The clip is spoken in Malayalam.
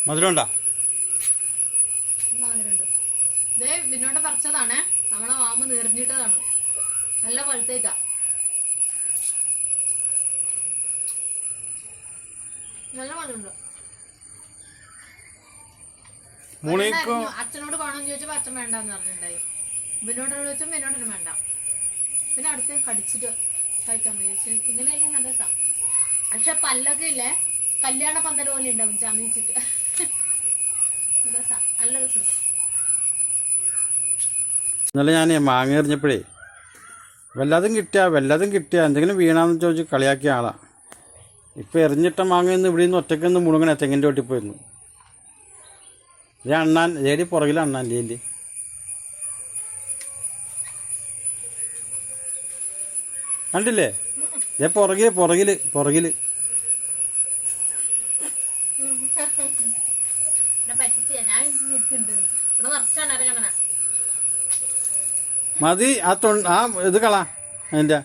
മധുരമുണ്ടോ? ഇതേ വിനോട് പറിച്ചതാണ്. നമ്മളെ മാമ നേർഞ്ഞിട്ടതാണ്. നല്ല പഴുത്തേക്കാ. നല്ല മധുരമുണ്ട്. അച്ഛനോട് വേണമെന്ന് ചോദിച്ചപ്പോ അച്ഛൻ വേണ്ടെന്ന് പറഞ്ഞിട്ടുണ്ടായി. വിനോടിനോട് ചോദിച്ചപ്പോ വിനോടിനും വേണ്ട. പിന്നെ അടുത്ത് കടിച്ചിട്ട് കഴിക്കാന്ന് ചോദിച്ചു. ഇങ്ങനെ കഴിക്കാൻ നല്ല രസാ. പക്ഷെ പല്ലൊക്കെ ഇല്ലേ കല്യാണ പന്തൽ പോലെ ഉണ്ടാവും ചമയിച്ചിട്ട്. രസാ, നല്ല രസമുണ്ട്. ഇന്നലെ ഞാൻ മാങ്ങ എറിഞ്ഞപ്പോഴേ വല്ലതും കിട്ടിയ എന്തെങ്കിലും വീണാന്ന് ചോദിച്ച് കളിയാക്കിയ ആളാണ്. ഇപ്പം എറിഞ്ഞിട്ട മാങ്ങയൊന്നും ഇവിടെ നിന്ന് ഒറ്റയ്ക്കൊന്ന് മുഴുങ്ങണ തെങ്ങിൻ്റെ ഒട്ടിപ്പോയിരുന്നു. ഇത് അണ്ണാൻ ഏടി പുറകിൽ അണ്ണാൻ ഇല്ലേ കണ്ടില്ലേ? ഇതേ പുറകില് മതി. ആ ഇത് കളാ അതിൻ്റെ